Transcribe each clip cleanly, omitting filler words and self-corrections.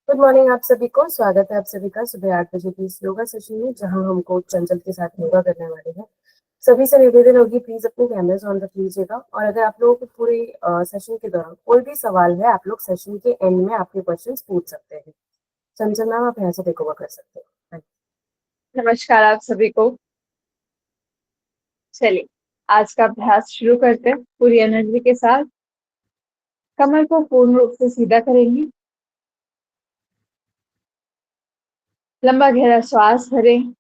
Good morning आप सभी को। स्वागत है आप सभी का सुबह 8 बजे की इस योगा सेशन में, जहां हम कोच चंचल के साथ योगा करने वाले हैं। सभी से निवेदन होगी, प्लीज अपने कैमरास ऑन रख लीजिएगा। और अगर आप लोगों को पूरे सेशन के दौरान कोई भी सवाल है, आप लोग सेशन के एंड में आपके क्वेश्चंस पूछ सकते हैं। चंचल मैम, आप यहाँ से टेक ओवर कर सकते हैं। नमस्कार आप सभी को। चलिए आज का अभ्यास शुरू करते हैं पूरी एनर्जी के साथ। कमर को पूर्ण रूप से सीधा करेंगे। लंबा गहरा श्वास भरें।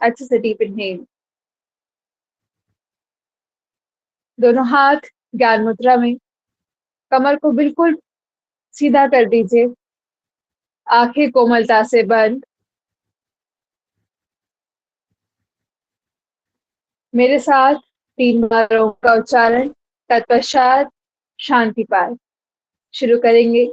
अच्छे से डीप इनहेल। दोनों हाथ ज्ञान मुद्रा में। कमर को बिल्कुल सीधा कर दीजिए। आंखें कोमलता से बंद। मेरे साथ 3 बार ओम का उच्चारण, तत्पश्चात शांति पाठ शुरू करेंगे।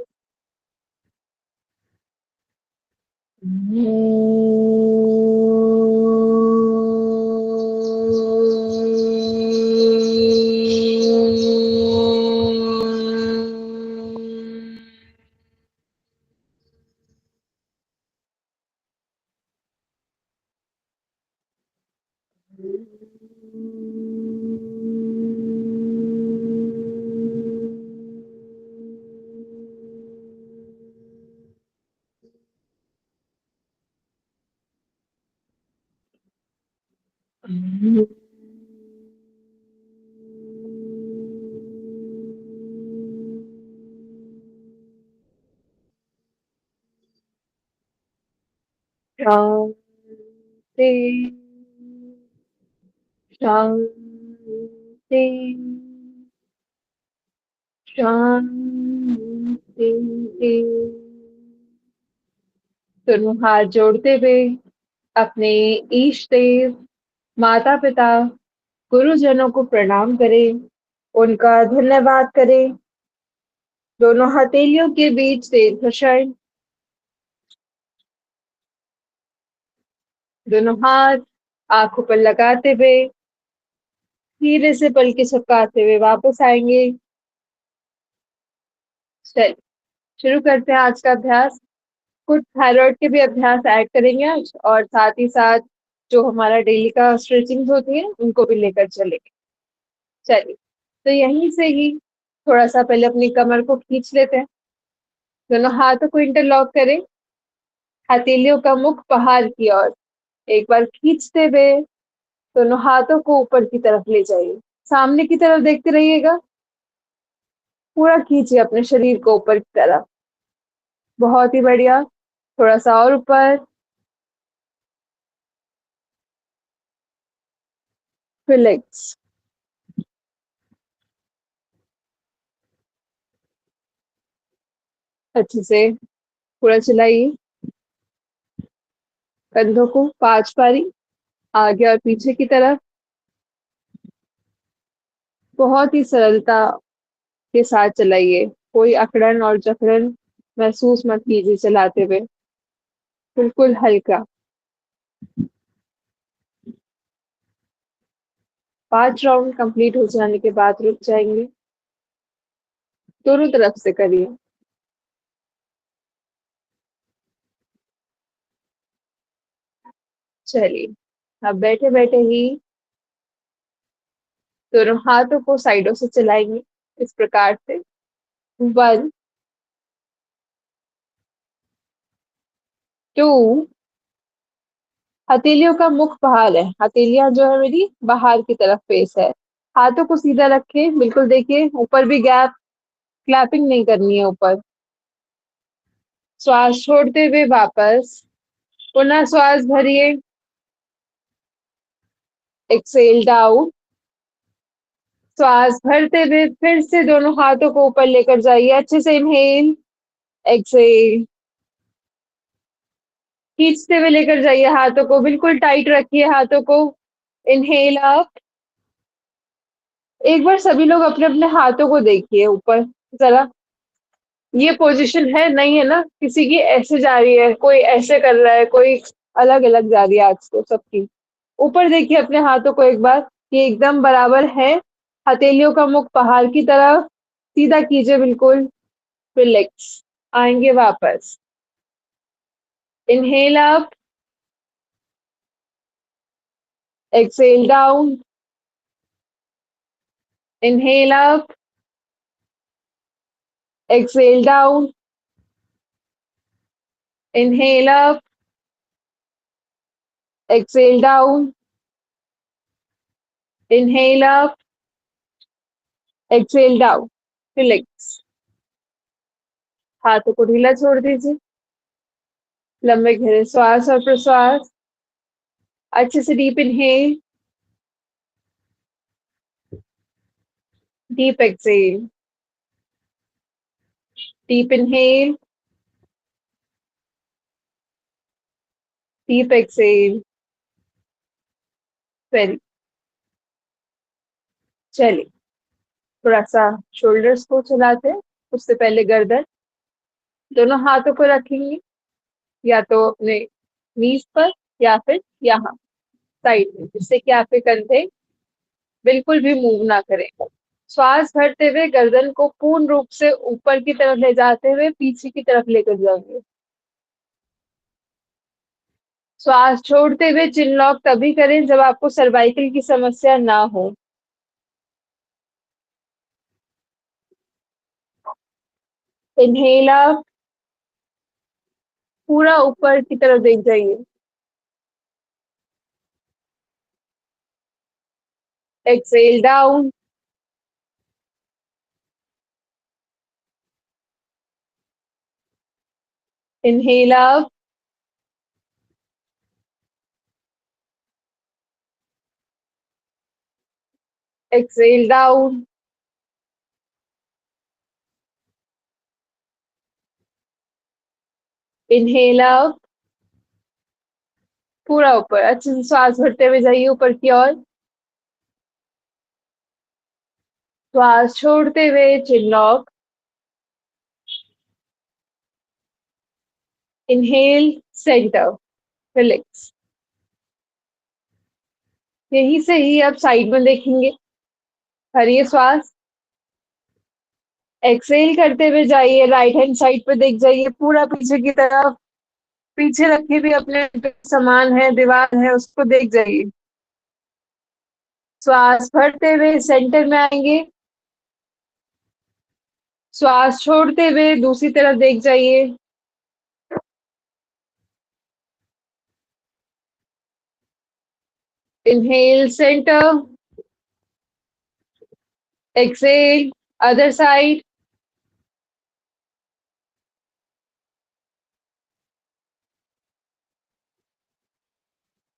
शांति शांति शांति। दोनों हाथ जोड़ते हुए अपने ईष्ट देव, माता पिता, गुरुजनों को प्रणाम करें। उनका धन्यवाद करें। दोनों हथेलियों के बीच दीर्घ, दोनों हाथ आंखों पर लगाते हुए धीरे से पलके झपकाते हुए वापस आएंगे। चलिए शुरू करते हैं आज का अभ्यास। कुछ थायराइड के भी अभ्यास ऐड करेंगे आज, और साथ ही साथ जो हमारा डेली का स्ट्रेचिंग होती है उनको भी लेकर चलेंगे। चलिए तो यहीं से ही थोड़ा सा पहले अपनी कमर को खींच लेते हैं। दोनों हाथों को इंटरलॉक करें। हथेलियों का मुख बाहर की ओर एक बार खींचते हुए दोनों हाथों को ऊपर की तरफ ले जाइए। सामने की तरफ देखते रहिएगा। पूरा खींचिए अपने शरीर को ऊपर की तरफ। बहुत ही बढ़िया। थोड़ा सा और ऊपर। रिलैक्स। अच्छे से पूरा चलाइए। कंधों को 5 बारी आगे और पीछे की तरफ। बहुत ही सरलता के साथ चलाइए। कोई अकड़न और जकड़न महसूस मत कीजिए चलाते हुए। बिल्कुल हल्का। 5 राउंड कंप्लीट हो जाने के बाद रुक जाएंगे। दोनों तरफ से करिए। चलिए अब बैठे बैठे ही दोनों हाथों को साइडों से चलाएंगे इस प्रकार से। 1, 2। हथेलियों का मुख बाहर है। हथेलियां जो है मेरी बाहर की तरफ फेस है। हाथों को सीधा रखें। बिल्कुल देखिए ऊपर भी गैप। क्लैपिंग नहीं करनी है ऊपर। श्वास छोड़ते हुए वापस पुनः श्वास भरिए। Exhale down. श्वास भरते हुए फिर से दोनों हाथों को ऊपर लेकर जाइए। अच्छे से इनहेल, एक्सेल। खींचते हुए लेकर जाइए हाथों को। बिल्कुल टाइट रखिए हाथों को। Inhale up. एक बार सभी लोग अपने अपने हाथों को देखिए ऊपर जरा। ये पोजीशन है नहीं है ना, किसी की ऐसे जा रही है, कोई ऐसे कर रहा है, कोई अलग अलग जा रही है। आज तो सबकी ऊपर देखिए अपने हाथों को एक बार, ये एकदम बराबर है। हथेलियों का मुख बाहर की तरफ। सीधा कीजिए बिल्कुल। रिलैक्स। आएंगे वापस। Inhale up, exhale down, inhale up, exhale down, inhale up, exhale down, inhale up, exhale down, relax. हाथों को ढीला छोड़ दीजिए। लंबे गहरे श्वास और प्रश्वास। अच्छे से deep inhale, deep exhale, deep inhale, deep exhale. Very. चलिए, थोड़ा सा शोल्डर्स को चलाते हैं। उससे पहले गर्दन, दोनों हाथों को रखेंगे या तो अपने नीज पर या फिर यहाँ साइड में, जिससे कि आपके कंधे बिल्कुल भी मूव ना करें। श्वास भरते हुए गर्दन को पूर्ण रूप से ऊपर की तरफ ले जाते हुए पीछे की तरफ लेकर जाएंगे। श्वास छोड़ते हुए चिन लॉक तभी करें जब आपको सर्वाइकल की समस्या ना हो। इनहेल अप, पूरा ऊपर की तरफ देख जाइए। Exhale down, inhale up, exhale down, inhale up, पूरा ऊपर। अच्छे से श्वास भरते हुए जाइए ऊपर की ओर। श्वास छोड़ते हुए चिन लॉक। Inhale, centre, relax. यहीं से ही आप साइड में देखेंगे। भरिए श्वास। एक्सेल करते हुए जाइए, राइट हैंड साइड पे देख जाइए, पूरा पीछे की तरफ। पीछे रखे भी अपने सामान है, दीवार है, उसको देख जाइए। श्वास भरते हुए सेंटर में आएंगे। श्वास छोड़ते हुए दूसरी तरफ देख जाइए। Inhale, centre, exhale, other side,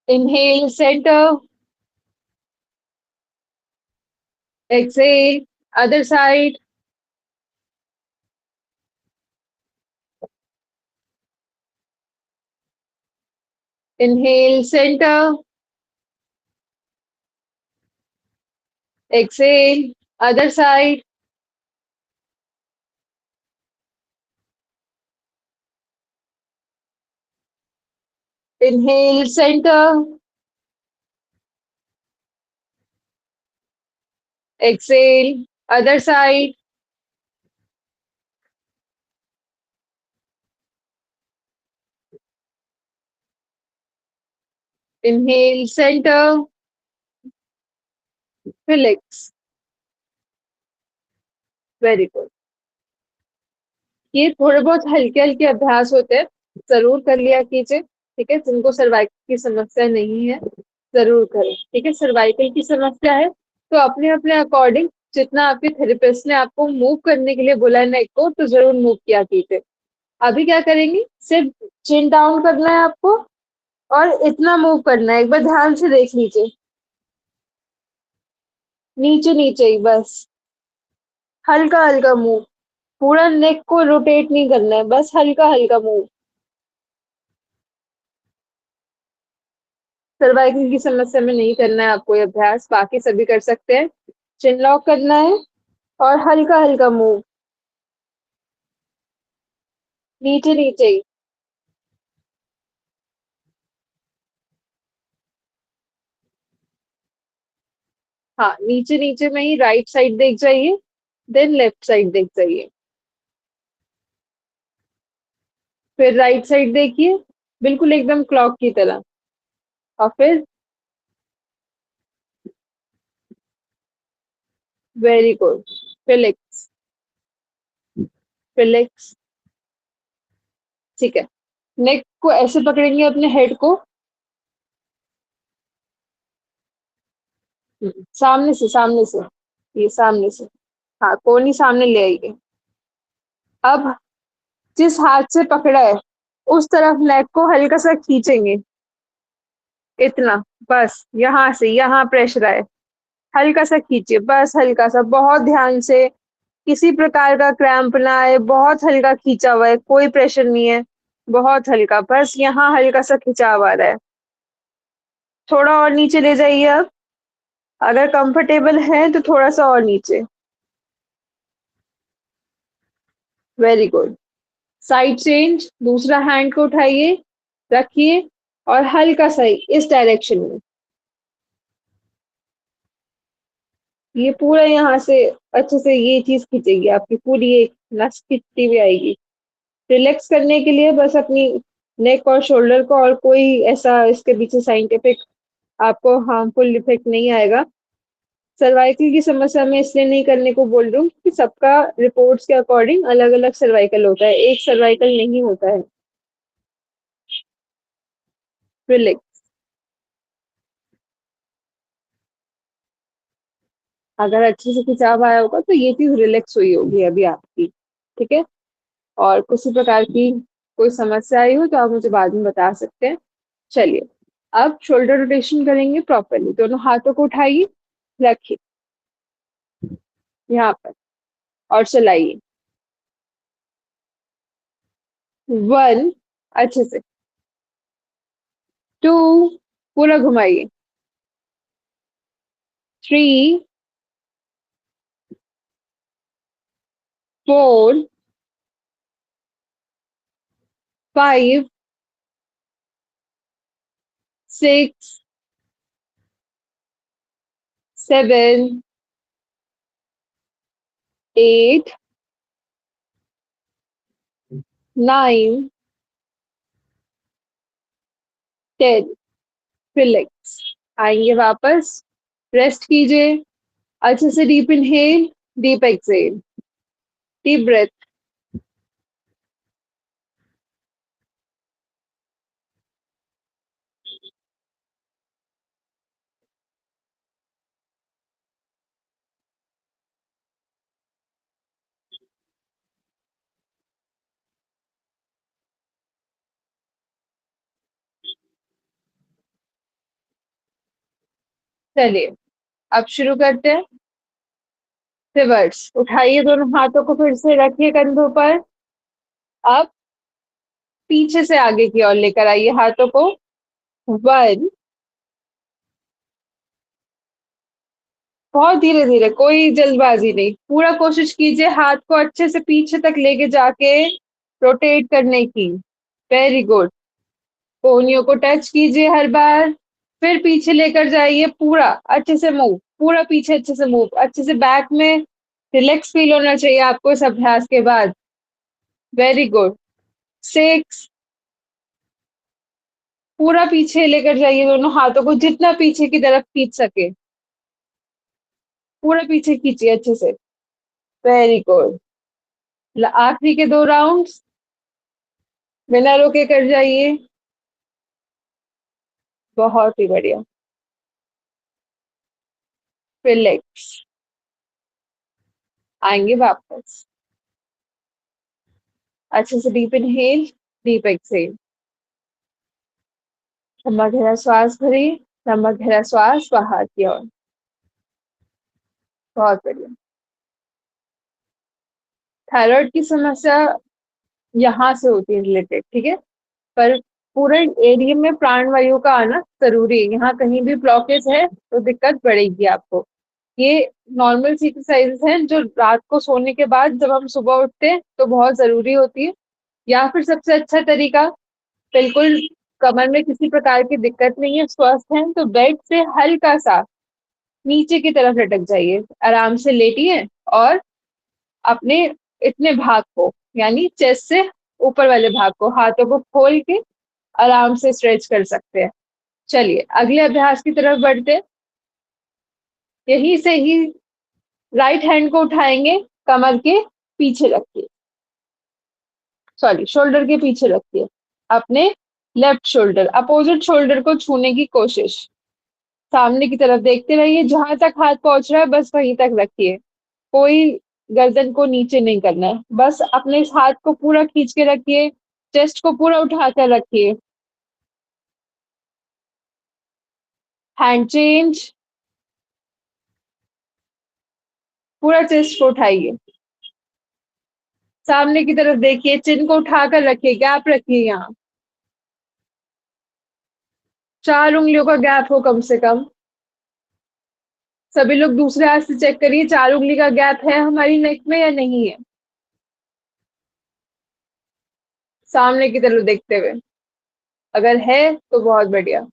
inhale, centre, exhale, other side, inhale, centre, exhale, other side, inhale, centre, exhale, other side, inhale, centre, relax. Very good. ये थोड़े बहुत हल्के हल्के अभ्यास होते हैं, जरूर कर लिया कीजिए। ठीक है, जिनको सर्वाइकल की समस्या नहीं है जरूर करें। ठीक है, सर्वाइकल की समस्या है तो अपने अपने अकॉर्डिंग जितना आपके थेरेपिस्ट ने आपको मूव करने के लिए बोला है नेक को, तो जरूर मूव किया कीजिए। अभी क्या करेंगे, सिर्फ चिन डाउन करना है आपको और इतना मूव करना है। एक बार ध्यान से देख लीजिए, नीचे नीचे ही बस, हल्का हल्का मूव। पूरा नेक को रोटेट नहीं करना है, बस हल्का हल्का मूव। सर्वाइकल की समस्या में नहीं करना है आपको ये अभ्यास, बाकी सभी कर सकते हैं। चिन लॉक करना है और हल्का हल्का मूव, नीचे नीचे ही। हाँ, नीचे नीचे में ही राइट साइड देख जाइए, देन लेफ्ट साइड देख जाइए। फिर राइट साइड देखिए, बिल्कुल एकदम क्लॉक की तरह। और फिर वेरी गुड, फिलिक्स, फिलिक्स। ठीक है, नेक को ऐसे पकड़ेंगे अपने हेड को, सामने से, सामने से, ये सामने से, हाँ कोहनी सामने ले आइए। अब जिस हाथ से पकड़ा है उस तरफ नेक को हल्का सा खींचेंगे, इतना, बस यहाँ से यहाँ प्रेशर आए, हल्का सा खींचिए, बस हल्का सा, बहुत ध्यान से, किसी प्रकार का क्रैम्प ना आए, बहुत हल्का खींचा हुआ है, कोई प्रेशर नहीं है, बहुत हल्का, बस यहाँ हल्का सा खिंचाव आ रहा है। थोड़ा और नीचे ले जाइए अब, अगर कंफर्टेबल है तो थोड़ा सा और नीचे। Very good. साइड चेंज, दूसरा हैंड को उठाइए, रखिए, और हल्का सा इस डायरेक्शन में, ये पूरा यहाँ से अच्छे से ये चीज खींचेगी, आपकी पूरी एक नस खींचती हुई आएगी। रिलैक्स करने के लिए बस अपनी नेक और शोल्डर को, और कोई ऐसा इसके पीछे साइंटिफिक आपको हार्मफुल इफेक्ट नहीं आएगा। सर्वाइकल की समस्या में इसलिए नहीं करने को बोल रही हूँ कि सबका रिपोर्ट्स के अकॉर्डिंग अलग अलग सर्वाइकल होता है, एक सर्वाइकल नहीं होता है। रिलैक्स, अगर अच्छे से खिंचाव आया होगा तो ये चीज रिलैक्स हुई होगी अभी आपकी। ठीक है, और किसी प्रकार की कोई समस्या आई हो तो आप मुझे बाद में बता सकते हैं। चलिए, अब शोल्डर रोटेशन करेंगे प्रॉपरली, दोनों हाथों को उठाइए, रखिए यहाँ पर, और चलाइए। 1, अच्छे से। 2, पूरा घुमाइए। 3, 4, 5, 6, 7, 8, 9, 10। रिलैक्स, आएंगे वापस, रेस्ट कीजिए, अच्छे से deep inhale, deep exhale, deep breath. चलिए, अब शुरू करते हैं। रिवर्स, उठाइए दोनों हाथों को, फिर से रखिए कंधों पर। अब पीछे से आगे की ओर लेकर आइए हाथों को। 1, बहुत धीरे धीरे, कोई जल्दबाजी नहीं, पूरा कोशिश कीजिए हाथ को अच्छे से पीछे तक लेके जाके रोटेट करने की। वेरी गुड, कोहनियों को टच कीजिए हर बार, फिर पीछे लेकर जाइए, पूरा अच्छे से मूव, पूरा पीछे अच्छे से मूव, अच्छे से बैक में रिलैक्स फील होना चाहिए आपको इस अभ्यास के बाद। Very good. 6, पूरा पीछे लेकर जाइए दोनों हाथों को, जितना पीछे की तरफ खींच सके, पूरा पीछे खींचिए अच्छे से। Very good. आखिरी के 2 राउंड्स बिना रोके कर जाइए। बहुत ही बढ़िया। रिलैक्स, आएंगे वापस, अच्छे से डीप इनहेल, डीप एक्सहेल, लंबा गहरा श्वास भरिए, लंबा गहरा श्वास बाहर की ओर। बहुत बढ़िया। थायराइड की समस्या यहाँ से होती है रिलेटेड, ठीक है, पर पूरे एरिया में प्राणवायु का आना जरूरी है। यहाँ कहीं भी ब्लॉकेज है तो दिक्कत बढ़ेगी आपको। ये नॉर्मल सी एक्सरसाइजेस हैं जो रात को सोने के बाद जब हम सुबह उठते हैं तो बहुत जरूरी होती है। या फिर सबसे अच्छा तरीका, बिल्कुल कमर में किसी प्रकार की दिक्कत नहीं है, स्वस्थ है, तो बेड से हल्का सा नीचे की तरफ लटक जाइए, आराम से लेटिए, और अपने इतने भाग को, यानी चेस्ट से ऊपर वाले भाग को, हाथों को खोल के आराम से स्ट्रेच कर सकते हैं। चलिए अगले अभ्यास की तरफ बढ़ते हैं। यहीं से ही राइट हैंड को उठाएंगे, कमर के पीछे रखिए, सॉरी शोल्डर के पीछे रखिए, अपने लेफ्ट शोल्डर, अपोजिट शोल्डर को छूने की कोशिश, सामने की तरफ देखते रहिए, जहां तक हाथ पहुंच रहा है बस वहीं तक रखिए, कोई गर्दन को नीचे नहीं करना है, बस अपने इस हाथ को पूरा खींच के रखिए, चेस्ट को पूरा उठाकर रखिए, हैंड चेंज, पूरा चेस्ट को उठाइए, सामने की तरफ देखिए, चिन को उठाकर रखिए, गैप रखिए, यहाँ 4 उंगलियों का गैप हो कम से कम। सभी लोग दूसरे हाथ से चेक करिए 4 उंगली का गैप है हमारी नेक में या नहीं है, सामने की तरफ देखते हुए, अगर है तो बहुत बढ़िया।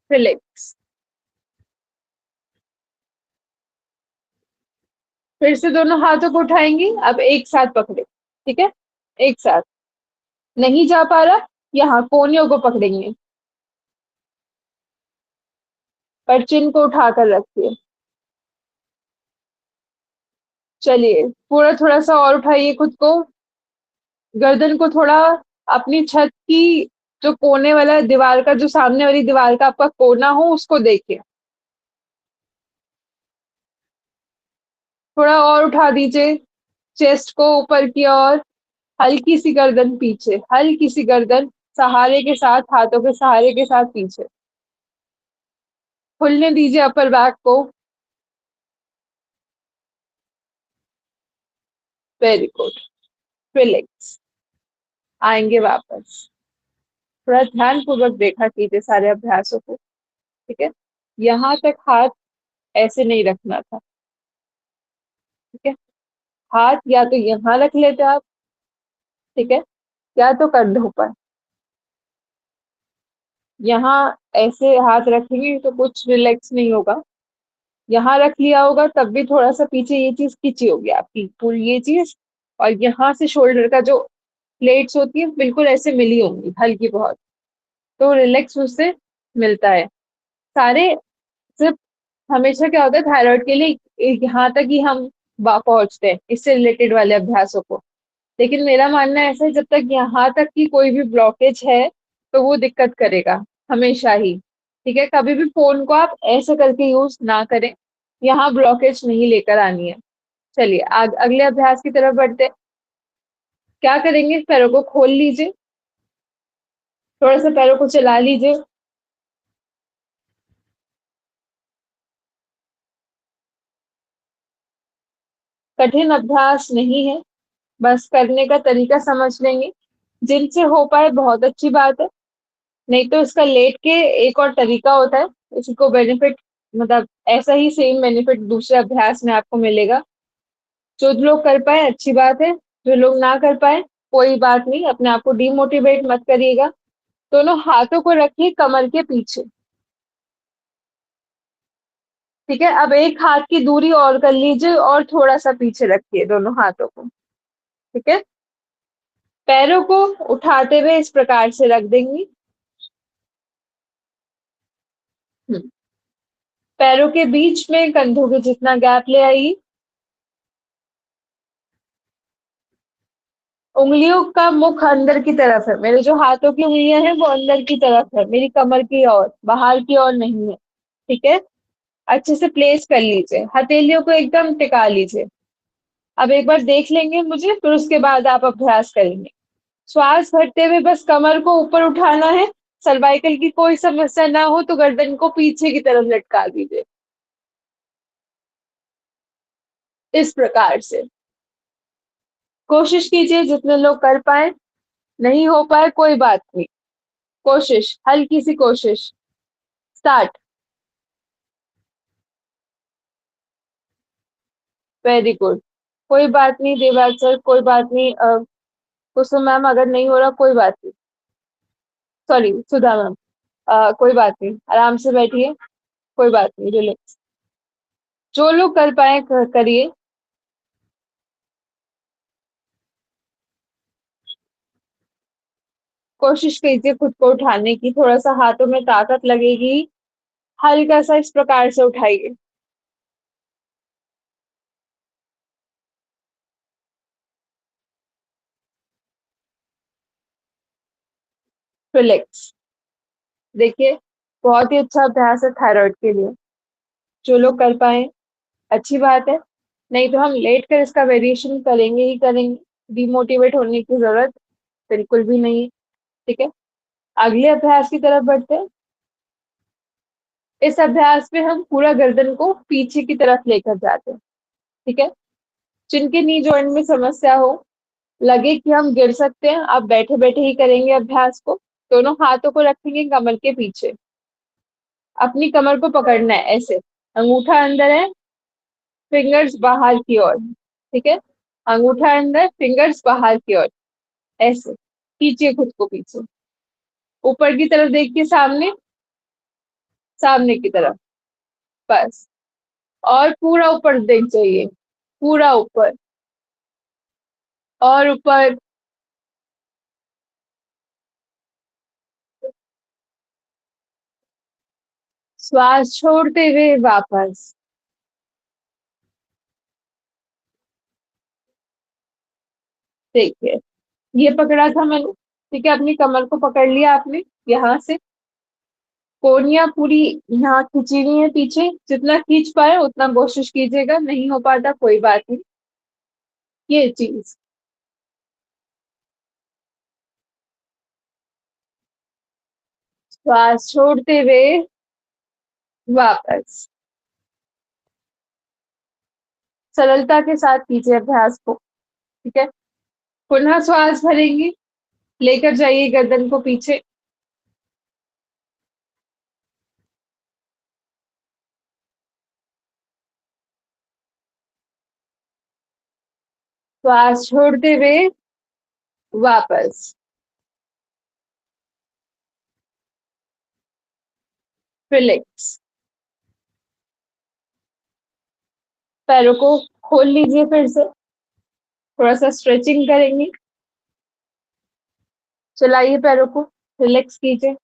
रिलैक्स, फिर से दोनों हाथों को उठाएंगे, अब एक साथ पकड़े, ठीक है, एक साथ, नहीं जा पा रहा, यहाँ कोनियों को पकड़ेंगे, पर चिन को उठाकर रखिए। चलिए पूरा थोड़ा सा और उठाइए खुद को, गर्दन को थोड़ा अपनी छत की जो कोने वाला दीवार का, जो सामने वाली दीवार का आपका कोना हो उसको देखिए, थोड़ा और उठा दीजिए, चेस्ट को ऊपर की ओर, हल्की सी गर्दन पीछे, हल्की सी गर्दन सहारे के साथ, हाथों के सहारे के साथ पीछे, खुलने दीजिए अपर बैक को। वेरी गुड, रिलैक्स, आएंगे वापस, थोड़ा ध्यान पूर्वक देखा कीजिए सारे अभ्यासों को, ठीक है, यहाँ तक हाथ ऐसे नहीं रखना था, ठीक है, हाथ या तो यहाँ रख लेते आप, ठीक है, या तो कंधों पर, यहाँ ऐसे हाथ रखेंगे तो कुछ रिलैक्स नहीं होगा, यहाँ रख लिया होगा तब भी थोड़ा सा पीछे ये चीज खींची होगी आपकी पूरी ये चीज, और यहाँ से शोल्डर का जो प्लेट्स होती है बिल्कुल ऐसे मिली होंगी हल्की बहुत, तो रिलैक्स उससे मिलता है। सारे सिर्फ हमेशा क्या होता है थायराइड के लिए यहाँ तक ही हम पहुंचते हैं इससे रिलेटेड वाले अभ्यासों को, लेकिन मेरा मानना ऐसा है जब तक यहाँ तक की कोई भी ब्लॉकेज है तो वो दिक्कत करेगा हमेशा ही, ठीक है, कभी भी फोन को आप ऐसे करके यूज ना करें, यहाँ ब्लॉकेज नहीं लेकर आनी है। चलिए अगले अभ्यास की तरफ बढ़ते हैं। क्या करेंगे, पैरों को खोल लीजिए, थोड़ा सा पैरों को चला लीजिए, कठिन अभ्यास नहीं है, बस करने का तरीका समझ लेंगे, जिनसे हो पाए बहुत अच्छी बात है, नहीं तो इसका लेट के एक और तरीका होता है, इसको बेनिफिट मतलब ऐसा ही सेम बेनिफिट दूसरे अभ्यास में आपको मिलेगा, जो लोग कर पाए अच्छी बात है, जो लोग ना कर पाए कोई बात नहीं, अपने आप को डिमोटिवेट मत करिएगा। दोनों हाथों को रखिए कमर के पीछे, ठीक है, अब एक हाथ की दूरी और कर लीजिए और थोड़ा सा पीछे रखिए दोनों हाथों को, ठीक है, पैरों को उठाते हुए इस प्रकार से रख देंगी, पैरों के बीच में कंधों के जितना गैप ले आइए, उंगलियों का मुख अंदर की तरफ है, मेरे जो हाथों की उंगलियां हैं वो अंदर की तरफ है, मेरी कमर की ओर, बाहर की ओर नहीं है, ठीक है, अच्छे से प्लेस कर लीजिए, हथेलियों को एकदम टिका लीजिए। अब एक बार देख लेंगे मुझे, फिर उसके बाद आप अभ्यास करेंगे। श्वास भरते हुए बस कमर को ऊपर उठाना है, सर्वाइकल की कोई समस्या ना हो तो गर्दन को पीछे की तरफ लटका दीजिए, इस प्रकार से कोशिश कीजिए जितने लोग कर पाए, नहीं हो पाए कोई बात नहीं, कोशिश, हल्की सी कोशिश, स्टार्ट। वेरी गुड, कोई बात नहीं देवाज सर, कोई बात नहीं, कुसुम मैम अगर नहीं हो रहा कोई बात नहीं, सॉरी सुधा मैम, कोई बात नहीं, आराम से बैठिए, कोई बात नहीं, रिलैक्स, जो लोग कर पाए करिए। कोशिश कीजिए खुद को उठाने की, थोड़ा सा हाथों में ताकत लगेगी, हल्का सा इस प्रकार से उठाइए। रिलैक्स। देखिए, बहुत ही अच्छा अभ्यास है थायराइड के लिए। जो लोग कर पाए अच्छी बात है, नहीं तो हम लेट कर इसका वेरिएशन करेंगे ही करेंगे। डिमोटिवेट होने की जरूरत बिल्कुल भी नहीं है। ठीक है, अगले अभ्यास की तरफ बढ़ते हैं। इस अभ्यास में हम पूरा गर्दन को पीछे की तरफ लेकर जाते हैं। ठीक है, जिनके नी जॉइंट में समस्या हो, लगे कि हम गिर सकते हैं, आप बैठे बैठे ही करेंगे अभ्यास को। दोनों हाथों को रखेंगे कमर के पीछे, अपनी कमर को पकड़ना है ऐसे, अंगूठा अंदर है, फिंगर्स बाहर की ओर। ठीक है, अंगूठा अंदर, फिंगर्स बाहर की ओर, ऐसे खींचिए खुद को पीछे, ऊपर की तरफ देखिए, सामने, सामने की तरफ, बस। और पूरा ऊपर देख जाइए, पूरा ऊपर और ऊपर। श्वास छोड़ते हुए वापस। देखिए, ये पकड़ा था मैंने। ठीक है, अपनी कमर को पकड़ लिया आपने, यहाँ से कोहनियां पूरी यहाँ खींची हुई है पीछे, जितना खींच पाए उतना कोशिश कीजिएगा, नहीं हो पाता कोई बात नहीं। ये चीज, श्वास छोड़ते हुए वापस। सरलता के साथ कीजिए अभ्यास को। ठीक है, पुनः श्वास भरेंगे, लेकर जाइए गर्दन को पीछे, श्वास छोड़ते हुए वापस। रिलैक्स। पैरों को खोल लीजिए, फिर से थोड़ा सा स्ट्रेचिंग करेंगे। चलाइए पैरों को, रिलैक्स कीजिए।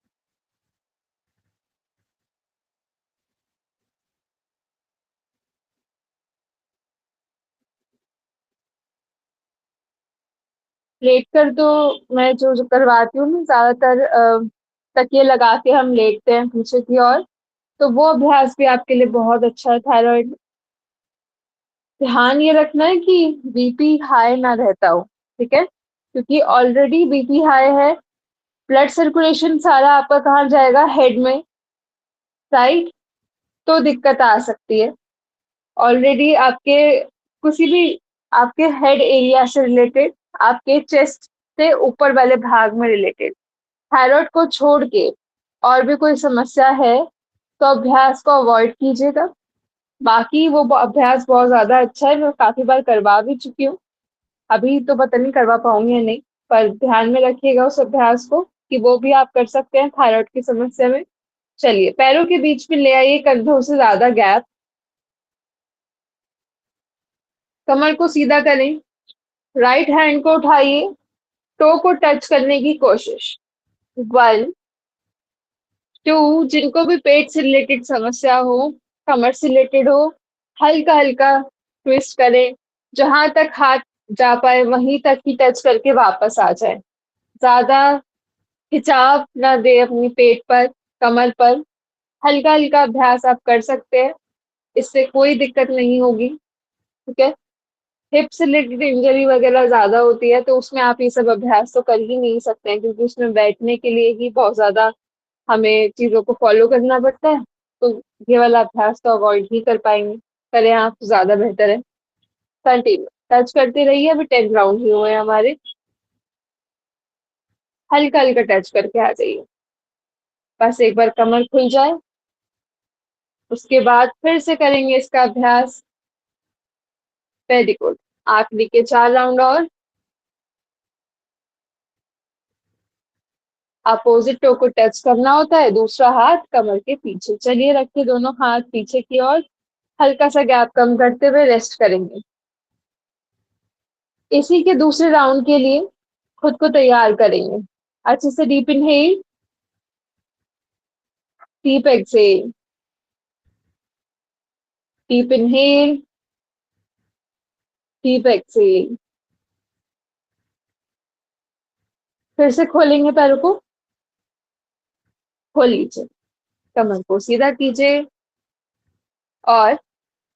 लेट कर तो मैं जो करवाती हूँ ना, ज्यादातर तकिए लगा के हम लेटते हैं पीछे की ओर, तो वो अभ्यास भी आपके लिए बहुत अच्छा है थायराइड। ध्यान ये रखना है कि बीपी हाई ना रहता हो। ठीक है, क्योंकि ऑलरेडी बीपी हाई है, ब्लड सर्कुलेशन सारा आपका कहाँ जाएगा, हेड में, राइट। तो दिक्कत आ सकती है। ऑलरेडी आपके किसी भी, आपके हेड एरिया से रिलेटेड, आपके चेस्ट से ऊपर वाले भाग में रिलेटेड, थायराइड को छोड़ के और भी कोई समस्या है तो अभ्यास को अवॉइड कीजिएगा। बाकी वो अभ्यास बहुत ज्यादा अच्छा है, मैं काफी बार करवा भी चुकी हूँ। अभी तो पता नहीं करवा पाऊंगी या नहीं, पर ध्यान में रखिएगा उस अभ्यास को कि वो भी आप कर सकते हैं थायराइड की समस्या में। चलिए, पैरों के बीच में ले आइए कंधों से ज्यादा गैप, कमर को सीधा करें, राइट हैंड को उठाइए, टो को टच करने की कोशिश। 1, 2, जिनको भी पेट से रिलेटेड समस्या हो, कमर से रिलेटेड हो, हल्का हल्का ट्विस्ट करें, जहां तक हाथ जा पाए वहीं तक ही टच करके वापस आ जाए। ज्यादा खिंचाव ना दे अपनी पेट पर, कमर पर। हल्का हल्का अभ्यास आप कर सकते हैं, इससे कोई दिक्कत नहीं होगी। ठीक है, हिप से रिलेटेड इंजरी वगैरह ज्यादा होती है तो उसमें आप ये सब अभ्यास तो कर ही नहीं सकते हैं, क्योंकि उसमें बैठने के लिए ही बहुत ज्यादा हमें चीजों को फॉलो करना पड़ता है। तो ये वाला अभ्यास तो अवॉइड ही कर पाएंगे, करें आप तो ज्यादा बेहतर है। कंटिन्यू टच करते रहिए, अभी 10 राउंड ही हुए हैं हमारे। हल्का हल्का टच करके आ जाइए, बस एक बार कमर खुल जाए, उसके बाद फिर से करेंगे इसका अभ्यास। वेरी गुड, आखिरी के 4 राउंड और। अपोजिट टो को टच करना होता है, दूसरा हाथ कमर के पीछे, चलिए रखिए दोनों हाथ पीछे की ओर, हल्का सा गैप कम करते हुए रेस्ट करेंगे। इसी के दूसरे राउंड के लिए खुद को तैयार करेंगे। अच्छे से deep inhale, deep exhale, deep inhale, deep exhale. फिर से खोलेंगे पैरों को, खोल लीजिए, कमर को सीधा कीजिए और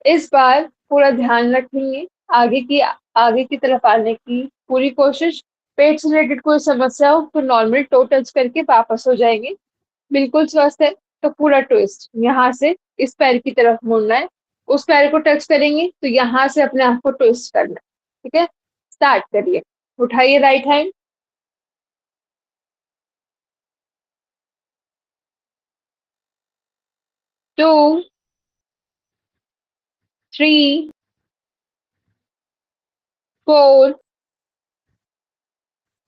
इस बार पूरा ध्यान रखेंगे आगे की तरफ आने की पूरी कोशिश। पेट से रिलेटेड कोई समस्या हो तो नॉर्मल टो टच करके वापस हो जाएंगे। बिल्कुल स्वस्थ है तो पूरा ट्विस्ट यहाँ से इस पैर की तरफ मुड़ना है, उस पैर को टच करेंगे तो यहाँ से अपने आप को ट्विस्ट करना है। ठीक है, स्टार्ट करिए। उठाइए राइट हैंड, 2, 3, 4,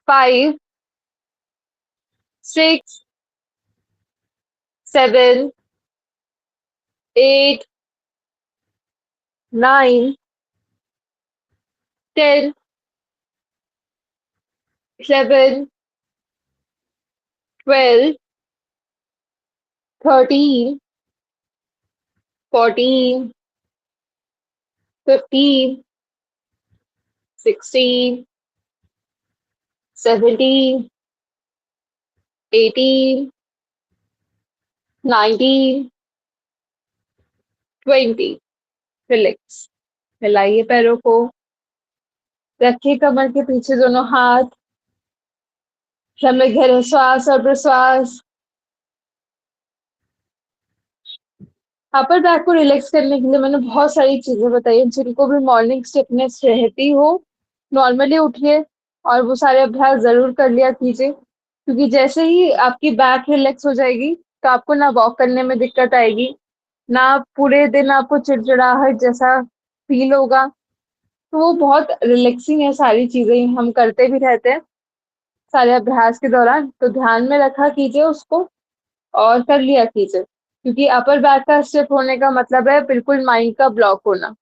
5, 6, 7, 8, 9, 10, 11, 12, 13, 14, 15, 16, 17, 18, 19, 20। रिलैक्स, हिलाइए पैरों को, रखिए कमर के पीछे दोनों हाथ, लंबे गहरे श्वास और प्रश्वास। अपर बैक को रिलैक्स करने के लिए मैंने बहुत सारी चीजें बताई हैं। जिनको भी मॉर्निंग स्टिफनेस रहती हो, नॉर्मली उठिए और वो सारे अभ्यास जरूर कर लिया कीजिए, क्योंकि जैसे ही आपकी बैक रिलैक्स हो जाएगी तो आपको ना वॉक करने में दिक्कत आएगी, ना पूरे दिन आपको चिड़चिड़ाहट जैसा फील होगा। तो वो बहुत रिलैक्सिंग है, सारी चीजें हम करते भी रहते हैं सारे अभ्यास के दौरान, तो ध्यान में रखा कीजिए उसको और कर लिया कीजिए, क्योंकि अपर बैक का स्टिफ होने का मतलब है बिल्कुल माइंड का ब्लॉक होना।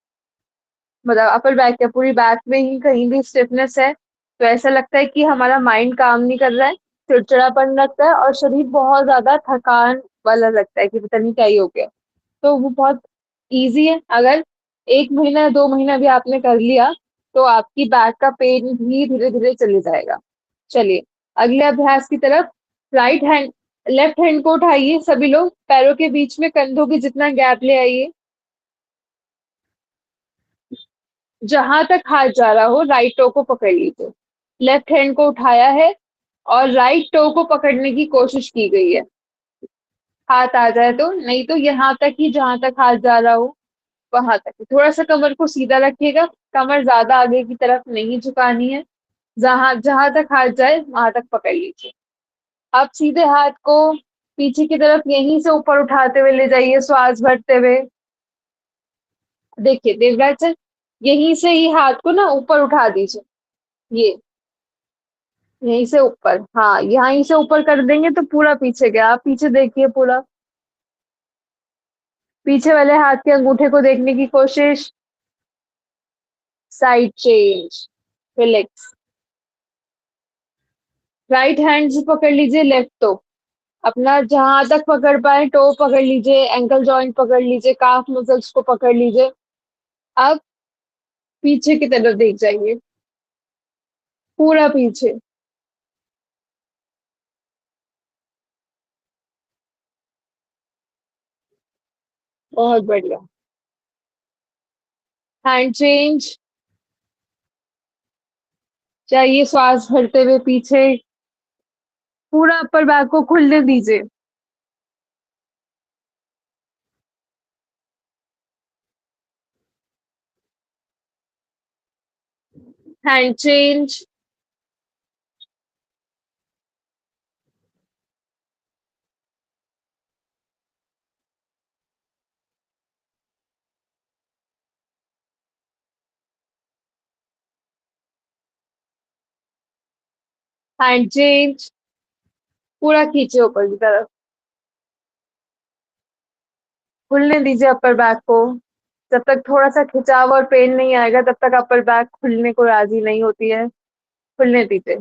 मतलब अपर बैक या पूरी बैक में ही कहीं भी स्टिफनेस है तो ऐसा लगता है कि हमारा माइंड काम नहीं कर रहा है, चिड़चिड़ापन लगता है और शरीर बहुत ज्यादा थकान वाला लगता है कि पता नहीं क्या ही हो गया। तो वो बहुत ईजी है, अगर 1 महीना या 2 महीना भी आपने कर लिया तो आपकी बैक का पेन भी धीरे धीरे चले जाएगा। चलिए अगले अभ्यास की तरफ। राइट हैंड, लेफ्ट हैंड को उठाइए सभी लोग, पैरों के बीच में कंधों के जितना गैप ले आइए, जहां तक हाथ जा रहा हो राइट टो को पकड़ लीजिए। लेफ्ट हैंड को उठाया है और राइट टो को पकड़ने की कोशिश की गई है, हाथ आ जाए तो, नहीं तो यहाँ तक ही जहां तक हाथ जा रहा हो वहां तक। थोड़ा सा कमर को सीधा रखिएगा, कमर ज्यादा आगे की तरफ नहीं झुकानी है, जहां जहां तक हाथ जाए वहां तक पकड़ लीजिए। आप सीधे हाथ को पीछे की तरफ यहीं से ऊपर उठाते हुए ले जाइए, श्वास भरते हुए। देखिए देवराज सर, यहीं से ही हाथ को ना ऊपर उठा दीजिए, ये यहीं से ऊपर, हाँ यहीं से ऊपर कर देंगे तो पूरा पीछे गया। आप पीछे देखिए, पूरा पीछे वाले हाथ के अंगूठे को देखने की कोशिश। Side change, relax. Right hand से पकड़ लीजिए लेफ्ट टो, अपना जहां तक पकड़ पाए टो पकड़ लीजिए, एंकल जॉइंट पकड़ लीजिए, काफ मसल्स को पकड़ लीजिए। अब पीछे की तरफ देख जाइए, पूरा पीछे। बहुत बढ़िया। हैंड चेंज, चाहिए श्वास भरते हुए पीछे, पूरा अपर बैक को खुलने दीजिए। हैंड चेंज, हैंड चेंज, पूरा खींचे ऊपर की तरफ, खुलने दीजिए अपर बैक को। जब तक थोड़ा सा खिंचाव और पेन नहीं आएगा तब तक अपर बैक खुलने को राजी नहीं होती है, खुलने दीजिए।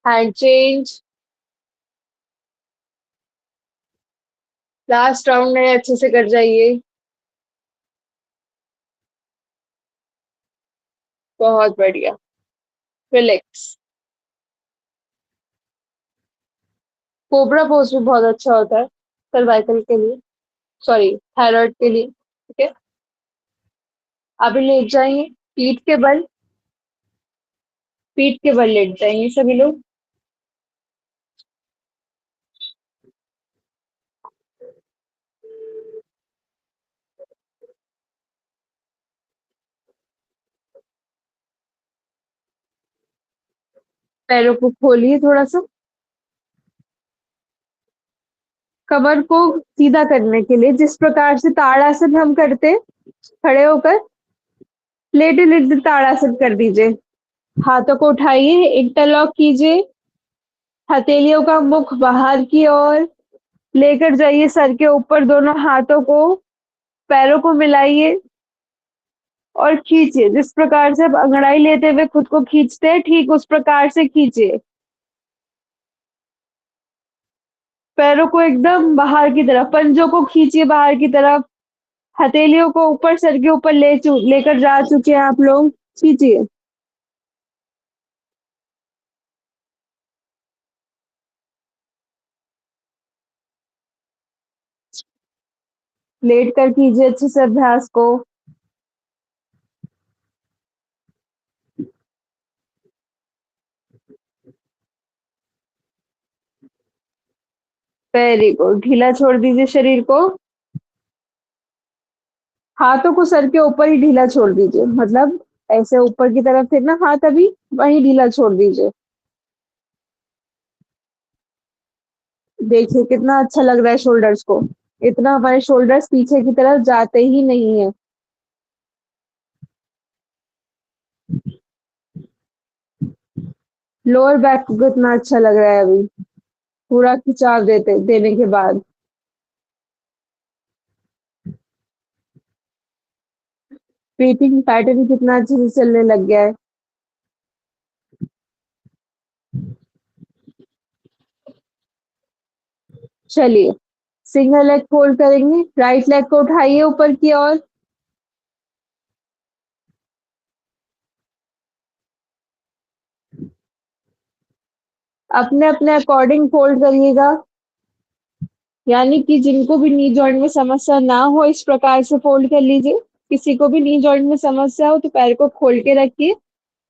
हैंड चेंज, लास्ट राउंड है, अच्छे से कर जाइए। बहुत बढ़िया। रिलैक्स। कोबरा पोज भी बहुत अच्छा होता है सर्वाइकल के लिए, सॉरी थायराइड के लिए। ठीक है, अभी लेट जाएंगे, पीठ के बल लेट जाएंगे सभी लोग। पैरों को खोलिए थोड़ा सा। कमर को सीधा करने के लिए जिस प्रकार से ताड़ासन हम करते हैं, खड़े होकर लेटे लेटे ताड़ासन कर दीजिए। हाथों को उठाइए, इंटरलॉक कीजिए, हथेलियों का मुख बाहर की ओर लेकर जाइए, सर के ऊपर दोनों हाथों को, पैरों को मिलाइए और खींचिए। जिस प्रकार से आप अंगड़ाई लेते हुए खुद को खींचते हैं, ठीक उस प्रकार से खींचिए। पैरों को एकदम बाहर की तरफ, पंजों को खींचिए बाहर की तरफ। हथेलियों को ऊपर, सर के ऊपर लेकर जा चुके हैं आप लोग, खींचिए। लेट कर कीजिए अच्छे से अभ्यास को। वेरी गुड, ढीला छोड़ दीजिए शरीर को। हाथों को सर के ऊपर ही ढीला छोड़ दीजिए, मतलब ऐसे ऊपर की तरफ थे ना हाथ, अभी वहीं ढीला छोड़ दीजिए। देखिए कितना अच्छा लग रहा है शोल्डर्स को, इतना हमारे शोल्डर्स पीछे की तरफ जाते ही नहीं है। लोअर बैक को कितना अच्छा लग रहा है अभी, पूरा खिंचाव देने के बाद। ब्रीथिंग पैटर्न कितना अच्छे से चलने लग गया है। चलिए, सिंगल लेग फोल्ड करेंगे, राइट लेग को उठाइए ऊपर की ओर। अपने अपने अकॉर्डिंग फोल्ड करिएगा, यानी कि जिनको भी नी जॉइंट में समस्या ना हो इस प्रकार से फोल्ड कर लीजिए। किसी को भी नी जॉइंट में समस्या हो तो पैर को खोल के रखिए